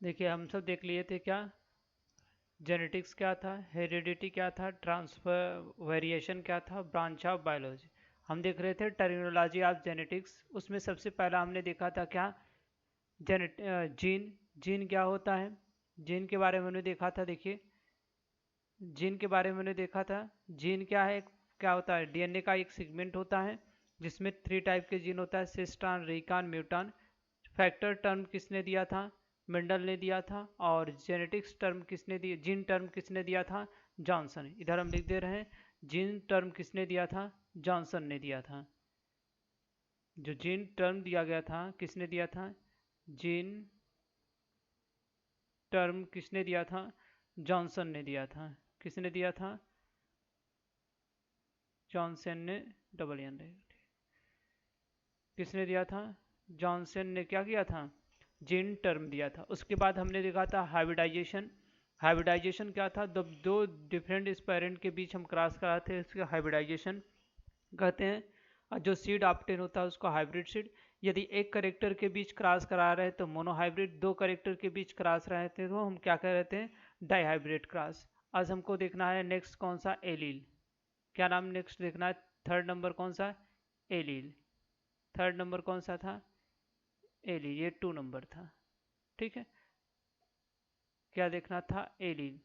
देखिए हम सब देख लिए थे क्या, जेनेटिक्स क्या था, हेरिडिटी क्या था, ट्रांसफर वेरिएशन क्या था, ब्रांच ऑफ बायोलॉजी। हम देख रहे थे टर्मिनोलॉजी ऑफ जेनेटिक्स। उसमें सबसे पहला हमने देखा था क्या, जेनेट जीन। जीन क्या होता है, जीन के बारे में हमने देखा था। देखिए जीन के बारे में हमने देखा था। जीन क्या है, क्या होता है, डीएनए का एक सेगमेंट होता है जिसमें 3 टाइप के जीन होता है, सिस ट्रांस, रीकान, म्यूटान। फैक्टर टर्म किसने दिया था, मेंडल ने दिया था। और जेनेटिक्स टर्म किसने दिया, जीन टर्म किसने दिया था, जॉनसन। इधर हम लिख दे रहे हैं, जीन टर्म किसने दिया था, जॉनसन ने दिया था। जो जीन टर्म दिया गया था किसने दिया था, जीन टर्म किसने दिया था, जॉनसन ने दिया था। किसने दिया था, जॉनसन ने, डबल एन किसने दिया था, जॉनसन ने क्या किया था, जीन टर्म दिया था। उसके बाद हमने देखा था हाइब्रिडाइजेशन। हाइब्रिडाइजेशन क्या था, दो डिफरेंट स्पेरेंट के बीच हम क्रॉस कराते हैं, इसके हाइब्रिडाइजेशन कहते हैं। और जो सीड ऑप्टेन होता है उसको हाइब्रिड सीड। यदि एक करेक्टर के बीच क्रॉस करा रहे हैं तो मोनोहाइब्रिड, दो करेक्टर के बीच क्रॉस रहे थे तो हम क्या कह रहे थे, डाईहाइब्रिड क्रॉस। आज हमको देखना है नेक्स्ट कौन सा, एलील। क्या नाम नेक्स्ट देखना है, थर्ड नंबर कौन सा, एलील। थर्ड नंबर कौन सा था, एलील, ये 2 नंबर था। ठीक है, क्या देखना था, एलील।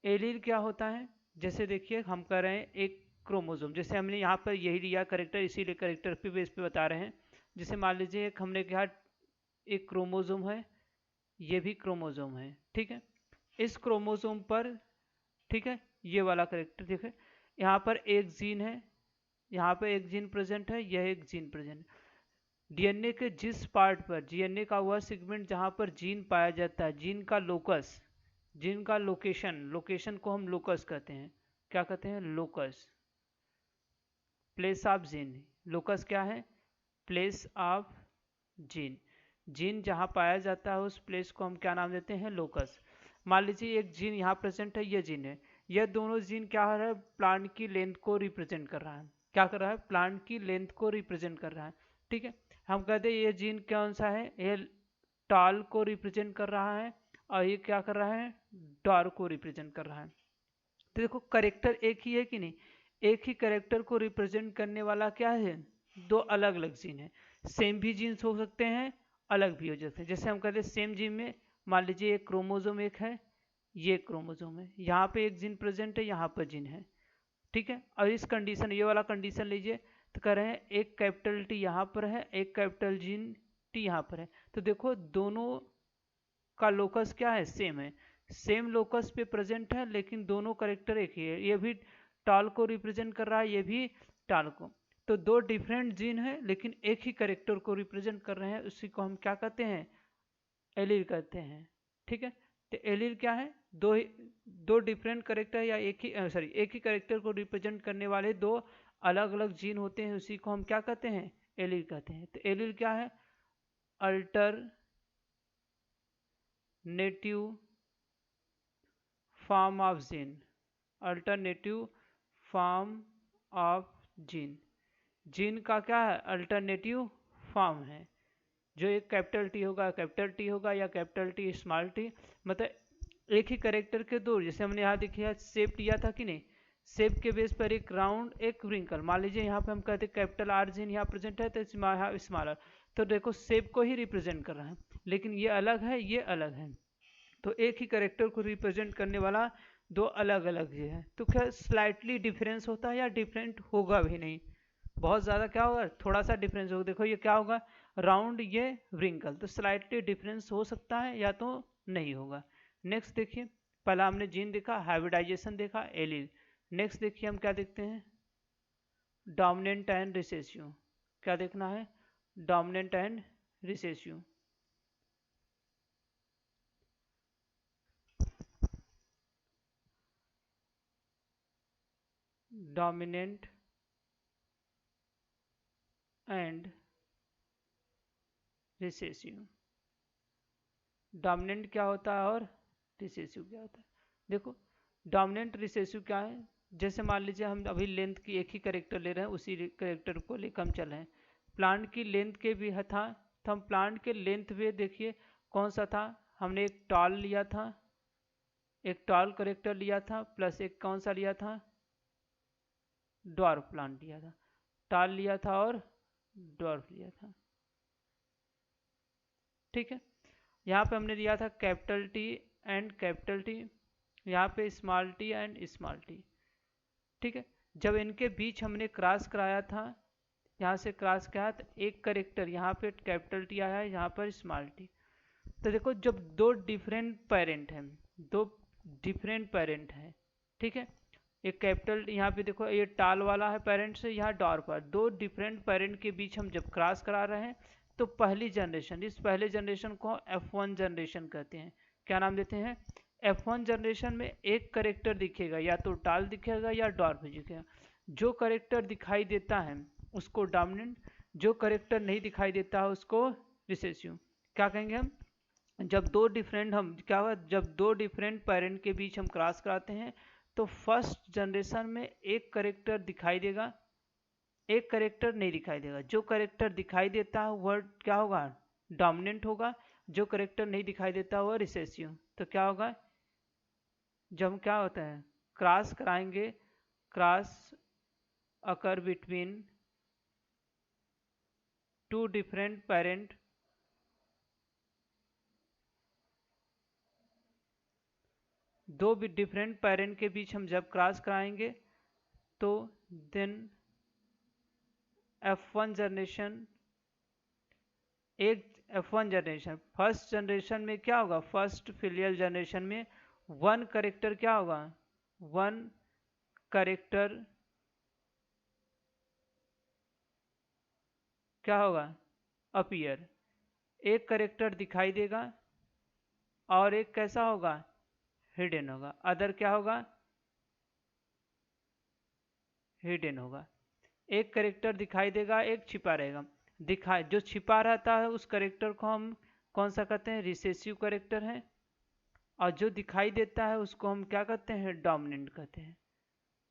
एलील क्या होता है, जैसे देखिए हम कर रहे हैं एक क्रोमोजोम, जैसे हमने यहाँ पर यही लिया करेक्टर, इसीलिए करेक्टर पे बेस पे बता रहे हैं। जैसे मान लीजिए एक हमने कहा एक क्रोमोजोम है, ये भी क्रोमोजोम है। ठीक है, इस क्रोमोजोम पर, ठीक है, ये वाला करेक्टर देखिए, यहाँ पर एक जीन है, यहाँ पर एक जीन प्रेजेंट है, यह एक जीन प्रेजेंट। डीएनए के जिस पार्ट पर, डीएनए का वह सेगमेंट जहाँ पर जीन पाया जाता है, जीन का लोकस, जीन का लोकेशन, लोकेशन को हम लोकस कहते हैं। क्या कहते हैं, locus, place of gene. Locus क्या है, प्लेस ऑफ जीन। जीन जहाँ पाया जाता है उस प्लेस को हम क्या नाम देते हैं, लोकस। मान लीजिए एक जीन यहाँ प्रेजेंट है, ये जीन है। यह दोनों जीन क्या हो रहा है, प्लांट की लेंथ को रिप्रेजेंट कर रहा है। क्या कर रहा है, प्लांट की लेंथ को रिप्रेजेंट कर रहा है। ठीक है, हम कहते हैं ये जीन कौन सा है, ये टॉल को रिप्रेजेंट कर रहा है, और ये क्या कर रहा है, डॉर को रिप्रेजेंट कर रहा है। तो देखो करेक्टर एक ही है कि नहीं, एक ही करेक्टर को रिप्रेजेंट करने वाला क्या है, दो अलग अलग जीन है। सेम भी जीन्स हो सकते हैं, अलग भी हो सकते हैं। जैसे हम कहते हैं सेम जीन में, मान लीजिए एक क्रोमोजोम एक है, ये क्रोमोजोम है, यहाँ पे एक जीन प्रेजेंट है, यहाँ पर जीन है। ठीक है, और इस कंडीशन, ये वाला कंडीशन लीजिए, तो कह रहे हैं एक कैपिटल टी यहाँ पर है, एक कैपिटल जीन टी यहाँ पर है। तो देखो दोनों का लोकस क्या है, सेम है, सेम लोकस पे प्रेजेंट है, लेकिन दोनों करेक्टर एक ही है। ये भी टाल को रिप्रेजेंट कर रहा है, ये भी टाल को। तो दो डिफरेंट जीन है लेकिन एक ही करेक्टर को रिप्रेजेंट कर रहे हैं, उसी को हम क्या कहते हैं, एलील कहते हैं। ठीक है, तो एलील क्या है, दो डिफरेंट करेक्टर या एक ही सॉरी एक ही करेक्टर को रिप्रेजेंट करने वाले दो अलग अलग जीन होते हैं, उसी को हम क्या कहते हैं, एलील कहते हैं। तो एलील क्या है, alter native form of gene, alternative form of gene. Gene का क्या है, अल्टरनेटिव फॉर्म है। जो एक कैपिटल टी होगा, कैपिटल टी होगा, या कैपिटल टी स्मॉल टी, मतलब एक ही करेक्टर के दो। जैसे हमने यहाँ देखिए शेप दिया था कि नहीं, शेप के बेस पर एक राउंड एक रिंकल। मान लीजिए यहाँ पे हम कहते हैं कैपिटल आर जीन यहाँ प्रेजेंट है, तो स्मॉलर, तो देखो शेप को ही रिप्रेजेंट कर रहा है, लेकिन ये अलग है, ये अलग है। तो एक ही करेक्टर को रिप्रेजेंट करने वाला दो अलग अलग ये है। तो क्या स्लाइटली डिफरेंस होता है, या डिफरेंट होगा भी नहीं, बहुत ज़्यादा क्या होगा, थोड़ा सा डिफरेंस होगा। देखो ये क्या होगा, राउंड, ये व्रिंकल, तो स्लाइटली डिफरेंस हो सकता है या तो नहीं होगा। नेक्स्ट देखिए, पहला हमने जीन देखा, हाइब्रिडाइजेशन देखा, एलील। नेक्स्ट देखिए हम क्या देखते हैं, डोमिनेंट एंड रिसेसिव। क्या देखना है, dominant and recessive. Dominant and recessive. Dominant क्या होता है और रिसेसिव क्या होता है। देखो डोमिनेंट रिसेसिव क्या है, जैसे मान लीजिए हम अभी लेंथ की एक ही करेक्टर ले रहे हैं, उसी करेक्टर को लेकर हम चल रहे हैं। प्लांट की लेंथ के भी था, तो हम प्लांट के लेंथ पे देखिए कौन सा था, हमने एक टॉल लिया था, एक टॉल करेक्टर लिया था, प्लस एक कौन सा लिया था, ड्वार्फ प्लांट लिया था। टॉल लिया था और ड्वार्फ लिया था। ठीक है, यहाँ पे हमने लिया था capital T and capital T, यहाँ पे small T and small T. ठीक है, जब इनके बीच हमने क्रॉस कराया था, यहाँ से क्रॉस किया तो एक करेक्टर यहाँ पे कैपिटल टी आया है, यहाँ पर स्मॉल टी। तो देखो जब दो डिफरेंट पेरेंट हैं, दो डिफरेंट पेरेंट हैं, ठीक है, एक कैपिटल यहाँ पे देखो ये टाल वाला है पेरेंट से, यहाँ डॉर पर, दो डिफरेंट पेरेंट के बीच हम जब क्रॉस करा रहे हैं तो पहली जनरेशन, इस पहले जनरेशन को F1 जनरेशन कहते हैं। क्या नाम देते हैं? F1 जनरेशन में एक करेक्टर दिखेगा, या तो टाल दिखेगा या डॉर्फ दिखेगा। जो करेक्टर दिखाई देता है उसको डोमिनेंट, जो करेक्टर नहीं दिखाई देता है उसको रिसेसिव। क्या कहेंगे हम? जब दो डिफरेंट पेरेंट के बीच हम क्रॉस कराते हैं तो फर्स्ट जनरेशन में एक करेक्टर दिखाई देगा, एक करेक्टर नहीं दिखाई देगा। जो करेक्टर दिखाई देता है वह क्या होगा? डोमिनेंट होगा। जो करेक्टर नहीं दिखाई देता वह रिसेसिव। तो क्या होगा? जब हम क्या होता है क्रॉस कराएंगे, cross occur between two different parent, दो डिफरेंट पेरेंट के बीच हम जब क्रॉस कराएंगे तो देन F1 जनरेशन, एक F1 जनरेशन, फर्स्ट जनरेशन में क्या होगा? फर्स्ट फिलियल जनरेशन में वन करेक्टर क्या होगा? वन करेक्टर क्या होगा? अपीयर, एक करेक्टर दिखाई देगा और एक कैसा होगा? हिडन होगा। अदर क्या होगा? हिडन होगा। एक करेक्टर दिखाई देगा, एक छिपा रहेगा। जो छिपा रहता है उस करेक्टर को हम कौन सा कहते हैं? रिसेसिव करेक्टर है। और जो दिखाई देता है उसको हम क्या कहते हैं? डोमिनेंट कहते हैं।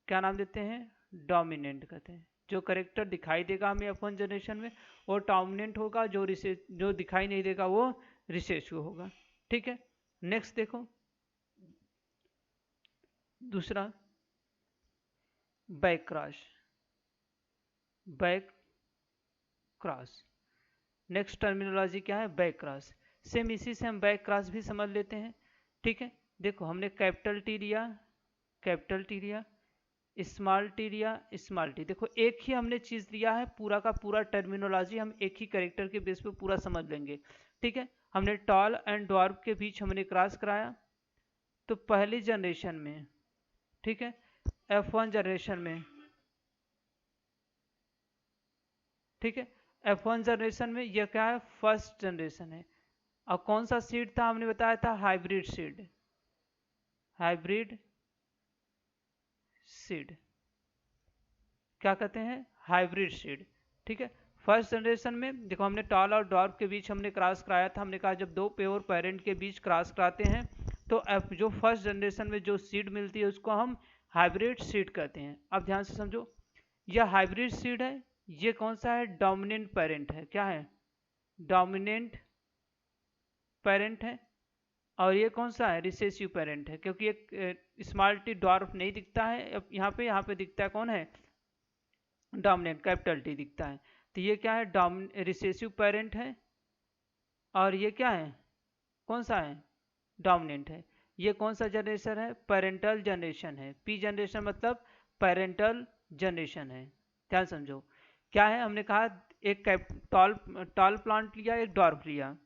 क्या नाम देते हैं? डोमिनेंट कहते हैं। जो करेक्टर दिखाई देगा हमें F1 जनरेशन में वो डोमिनेंट होगा, जो दिखाई नहीं देगा वो रिसेसिव होगा। ठीक है, नेक्स्ट देखो दूसरा, back cross. Back cross, next terminology क्या है? Back cross. सेम इसी से हम बैक क्रॉस भी समझ लेते हैं। ठीक है, देखो हमने कैपिटल टी लिया, कैपिटल टी लिया, स्मॉल टी लिया, स्मॉल टी। देखो एक ही हमने चीज लिया है, पूरा का पूरा टर्मिनोलॉजी हम एक ही कैरेक्टर के बेस पे पूरा समझ लेंगे। ठीक है, हमने टॉल एंड ड्वार्फ के बीच हमने क्रॉस कराया तो पहली जनरेशन में, ठीक है, F1 जनरेशन में, ठीक है, F1 जनरेशन में यह क्या है? फर्स्ट जनरेशन है। और कौन सा सीड था? हमने बताया था हाइब्रिड सीड, हाइब्रिड सीड। क्या कहते हैं? Hybrid seed. ठीक है, फर्स्ट जनरेशन में देखो हमने टॉल और ड्वार्फ के बीच हमने क्रॉस कराया था। हमने कहा जब दो प्योर पेरेंट के बीच क्रॉस कराते हैं तो जो फर्स्ट जनरेशन में जो सीड मिलती है उसको हम हाइब्रिड सीड कहते हैं। अब ध्यान से समझो, यह हाइब्रिड सीड है, ये कौन सा है? डोमिनेंट पेरेंट है। क्या है? डोमिनेंट पेरेंट है। और ये कौन सा है? रिसेसिव पेरेंट है, क्योंकि एक स्मॉल टी ड्वार्फ नहीं दिखता है यहाँ पे दिखता है कौन है? डोमिनेंट, कैपिटल टी दिखता है। तो ये क्या है? रिसेसिव पेरेंट है। और ये क्या है? कौन सा है? डोमिनेंट है। ये कौन सा जनरेशन है? पेरेंटल जनरेशन है। पी जनरेशन मतलब पेरेंटल जनरेशन है। ध्यान समझो क्या है, हमने कहा एक टॉल प्लांट लिया, एक ड्वार्फ लिया।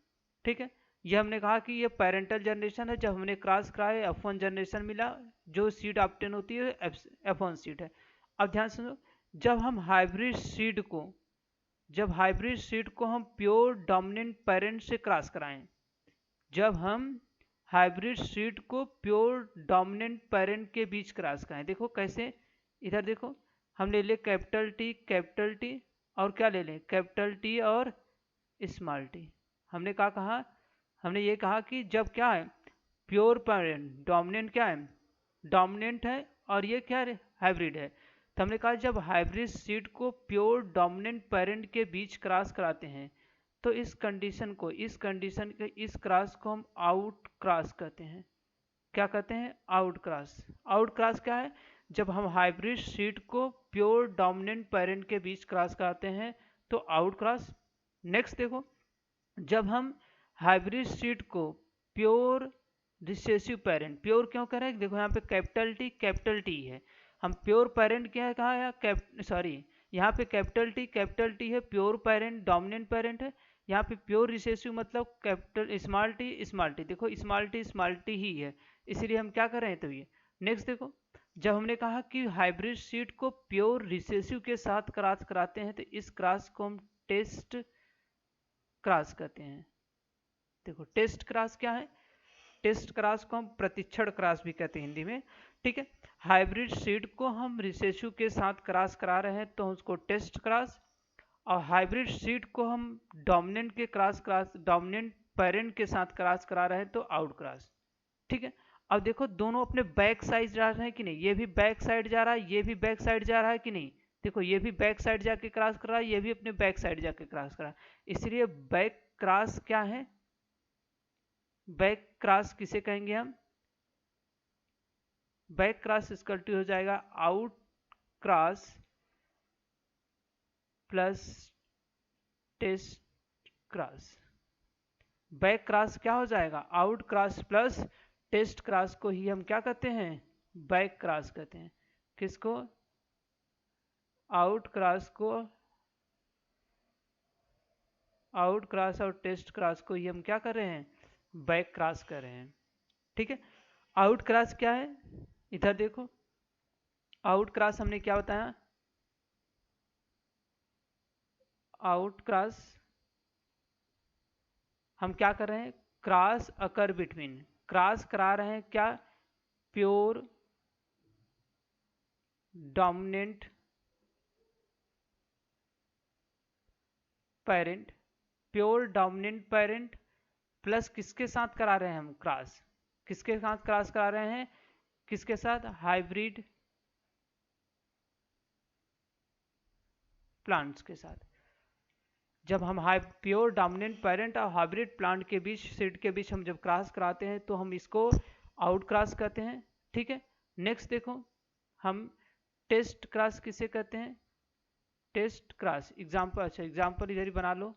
ठीक है, ये हमने कहा कि ये पेरेंटल जनरेशन है। जब हमने क्रॉस कराया F1 जनरेशन मिला, जो सीड ऑब्टेन होती है F1 सीड है। अब ध्यान सुनो, जब हम हाइब्रिड सीड को हम प्योर डोमिनेंट पेरेंट से क्रॉस कराएं, जब हम हाइब्रिड सीड को प्योर डोमिनेंट पेरेंट के बीच क्रॉस कराएं, देखो कैसे, इधर देखो हम ले ले कैपिटल टी और क्या ले लें? कैपिटल टी और स्मॉल टी। हमने कहा हमने ये कहा कि जब क्या है? प्योर पेरेंट, डोमिनेंट क्या है? डोमिनेंट है, और ये क्या है? हाइब्रिड है। तो हमने कहा जब हाइब्रिड सीड को प्योर डोमिनेंट पेरेंट के बीच क्रॉस कराते हैं तो इस कंडीशन के इस क्रॉस को हम आउट क्रॉस कहते हैं। क्या कहते हैं? Out cross. आउट क्रॉस क्या है? जब हम हाइब्रिड सीड को प्योर डोमिनेंट पेरेंट के बीच क्रॉस कराते हैं तो आउट क्रॉस। नेक्स्ट देखो, जब हम हाइब्रिड सीड को प्योर रिसेसिव पेरेंट, प्योर क्यों कह रहे हैं? देखो यहाँ पे कैपिटल टी है, हम प्योर पेरेंट क्या है कहा है, सॉरी यहाँ पे कैपिटल टी है, प्योर पेरेंट डोमिनेंट पेरेंट है। यहाँ पे प्योर रिसेसिव मतलब कैपिटल स्मॉल टी, देखो स्मॉल टी ही है, इसलिए हम क्या कर रहे हैं तो ये। नेक्स्ट देखो, जब हमने कहा कि हाइब्रिड सीड को प्योर रिसेसिव के साथ क्रॉस कराते हैं तो इस क्रॉस को हम टेस्ट क्रॉस कहते हैं। देखो टेस्ट क्रॉस क्या है? टेस्ट क्रॉस को हम प्रतिक्षण क्रॉस भी कहते हैं हिंदी में, ठीक है। हाइब्रिड सीड को हम रिसेसिव के साथ क्रॉस करा रहे हैं तो उसको टेस्ट क्रॉस, और हाइब्रिड सीड को हम डोमिनेंट पेरेंट के साथ क्रॉस करा रहे हैं तो आउट क्रॉस, ठीक है। अब देखो दोनों अपने बैक साइड जा रहे हैं कि नहीं, ये भी बैक साइड जा रहा है, ये भी बैक साइड जा रहा है कि नहीं। देखो ये भी बैक साइड जाके क्रॉस कर रहा है, ये भी अपने बैक साइड जाके क्रॉस कर रहा है, इसलिए बैक क्रॉस क्या है? बैक क्रॉस किसे कहेंगे हम? बैक क्रॉस इक्वल टू हो जाएगा out cross plus test cross. Back cross क्या हो जाएगा? Out cross plus test cross को ही हम क्या कहते हैं? बैक क्रॉस कहते हैं। किसको? आउट क्रॉस को, आउट क्रॉस और टेस्ट क्रॉस को ही हम क्या कर रहे हैं? बैक क्रॉस कर रहे हैं, ठीक है। आउट क्रॉस क्या है? इधर देखो, आउट क्रॉस हमने क्या बताया? आउट क्रॉस हम क्या कर रहे हैं? क्रॉस अकर बिटवीन, क्रॉस करा रहे हैं क्या? Pure dominant parent, pure dominant parent plus किसके साथ करा रहे हैं हम क्रॉस? किसके साथ क्रॉस करा रहे हैं? किसके साथ? हाइब्रिड प्लांट्स के साथ। जब हम प्योर डोमिनेंट पेरेंट और हाइब्रिड प्लांट के बीच, सीड के बीच हम जब क्रॉस कराते हैं तो हम इसको आउट क्रॉस कहते हैं, ठीक है। नेक्स्ट देखो, हम टेस्ट क्रॉस किसे कहते हैं? टेस्ट क्रॉस एग्जांपल, अच्छा एग्जांपल इधर ही बना लो,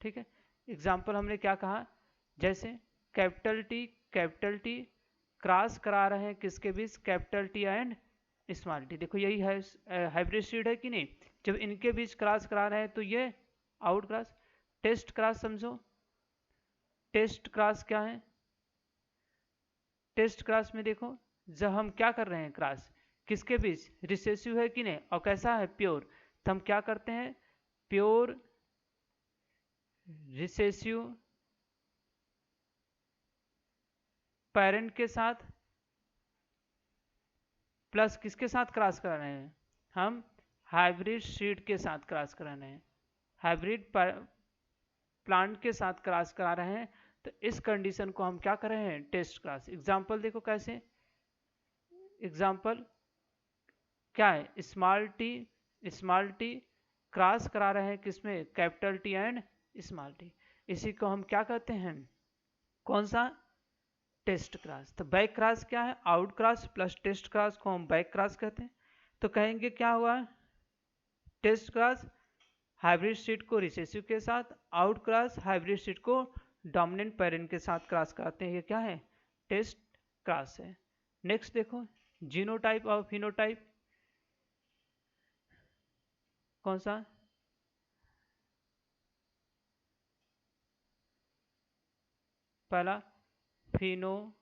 ठीक है। एग्जांपल हमने क्या कहा? जैसे कैपिटल टी क्रॉस करा रहे हैं किसके बीच? Capital T and small t. देखो यही है हाइब्रिड सीड है कि नहीं। जब इनके बीच क्रॉस करा रहे हैं तो ये आउट क्रॉस। टेस्ट क्रॉस समझो, टेस्ट क्रॉस क्या है? टेस्ट क्रॉस में देखो, जब हम क्या कर रहे हैं क्रॉस किसके बीच? रिसेसिव है कि नहीं, और कैसा है? प्योर। तो हम क्या करते हैं? प्योर रिसेसिव पेरेंट के साथ प्लस किसके साथ क्रॉस करा रहे हैं? हम हाइब्रिड सीड के साथ क्रॉस करा रहे हैं, हाइब्रिड प्लांट के साथ क्रॉस करा रहे हैं, तो इस कंडीशन को हम क्या कर रहे हैं? Test cross. एग्जांपल देखो कैसे, एग्जांपल क्या है? स्मॉल टी क्रॉस करा रहे हैं किसमें? Capital T and small T. इसी को हम क्या कहते हैं? कौन सा? Test cross. तो बैक क्रॉस क्या है? Out cross plus test cross को हम बैक क्रॉस कहते हैं। तो कहेंगे क्या हुआ? टेस्ट क्रॉस हाइब्रिड सीड को रिसेसिव के साथ, आउट क्रॉस हाइब्रिड सीड को डोमिनेंट पेरेंट के साथ क्रॉस कराते हैं, ये क्या है? टेस्ट क्रॉस है। नेक्स्ट देखो, जीनोटाइप और फिनोटाइप। कौन सा? पहला फिनोटाइप।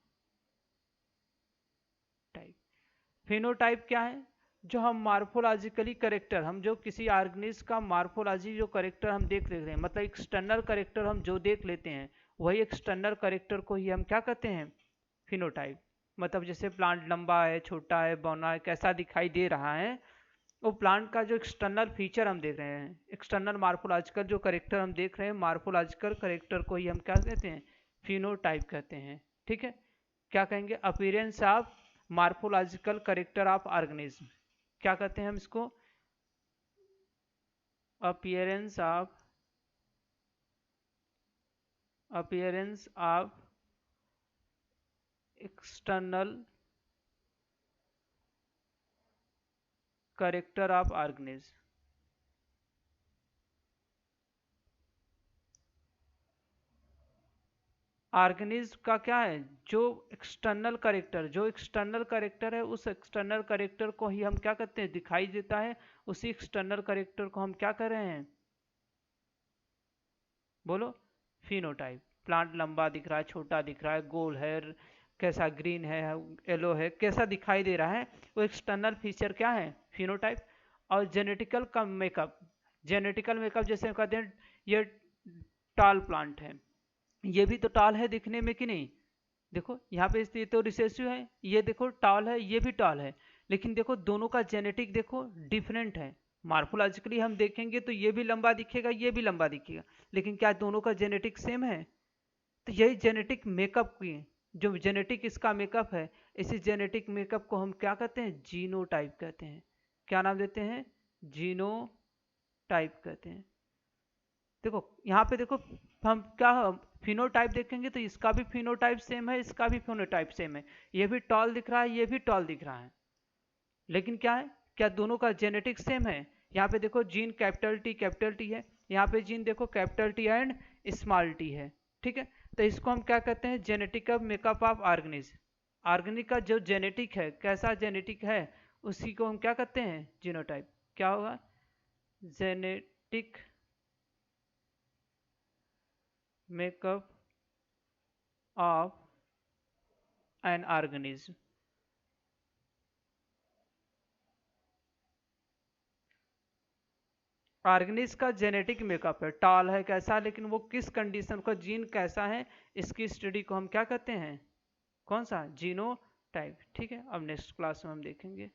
फिनोटाइप क्या है? जो हम मार्फोलॉजिकली करेक्टर, हम जो किसी ऑर्गेनिज्म का मार्फोलॉजी जो करेक्टर हम देख रहे हैं, मतलब एक्सटर्नल करेक्टर हम जो देख लेते हैं, वही एक्सटर्नल करेक्टर को ही हम क्या कहते हैं? फिनोटाइप। मतलब जैसे प्लांट लंबा है, छोटा है, बौना है, कैसा दिखाई दे रहा है, वो प्लांट का जो एक्सटर्नल फीचर हम देख रहे हैं, एक्सटर्नल मार्फोलॉजिकल जो करेक्टर हम देख रहे हैं, मार्फोलॉजिकल करेक्टर को ही हम क्या कहते हैं? फिनोटाइप कहते हैं, ठीक है। क्या कहेंगे? Appearance of morphological character of organism, क्या कहते हैं हम इसको? appearance of external character of organism। Organism का क्या है, जो एक्सटर्नल करेक्टर है, उस एक्सटर्नल करेक्टर को ही हम क्या करते हैं, दिखाई देता है, उसी एक्सटर्नल करेक्टर को हम क्या कर रहे हैं, बोलो, फिनोटाइप। प्लांट लंबा दिख रहा है, छोटा दिख रहा है, गोल है, कैसा ग्रीन है, येलो है, कैसा दिखाई दे रहा है, वो एक्सटर्नल फीचर क्या है, फिनोटाइप। और जेनेटिकल मेकअप जैसे हम कहते हैं ये टाल प्लांट है, ये भी तो टाल है दिखने में कि नहीं, देखो यहाँ पे ये तो रिसेसिव है, ये देखो टाल है, ये भी टाल है, लेकिन देखो दोनों का जेनेटिक देखो डिफरेंट है। मार्फोलॉजिकली हम देखेंगे तो ये भी लंबा दिखेगा, ये भी लंबा दिखेगा, लेकिन क्या दोनों का जेनेटिक सेम है, तो यही जेनेटिक मेकअप की, जो जेनेटिक इसका मेकअप है, इसी जेनेटिक मेकअप को हम क्या कहते हैं, जीनोटाइप कहते हैं। क्या नाम देते हैं, जीनोटाइप कहते हैं। देखो यहाँ पे देखो, हम क्या फिनोटाइप देखेंगे तो इसका भी फिनोटाइप सेम है, इसका भी फिनोटाइप सेम है, ये भी टॉल दिख रहा है, ये भी टॉल दिख रहा है, लेकिन क्या है, क्या दोनों का जेनेटिक सेम है। यहाँ पे देखो जीन कैपिटल टी है, यहाँ पे जीन देखो capital T and small T है, ठीक है। तो इसको हम क्या कहते हैं, genetic makeup of organism. Organic का जो जेनेटिक है, कैसा जेनेटिक है, उसी को हम क्या कहते हैं, जीनोटाइप। क्या होगा, genetic makeup of an organism. Organism का जेनेटिक मेकअप है, टॉल है कैसा, लेकिन वो किस कंडीशन का जीन कैसा है, इसकी स्टडी को हम क्या कहते हैं, कौन सा, जीनोटाइप। ठीक है, अब नेक्स्ट क्लास में हम देखेंगे।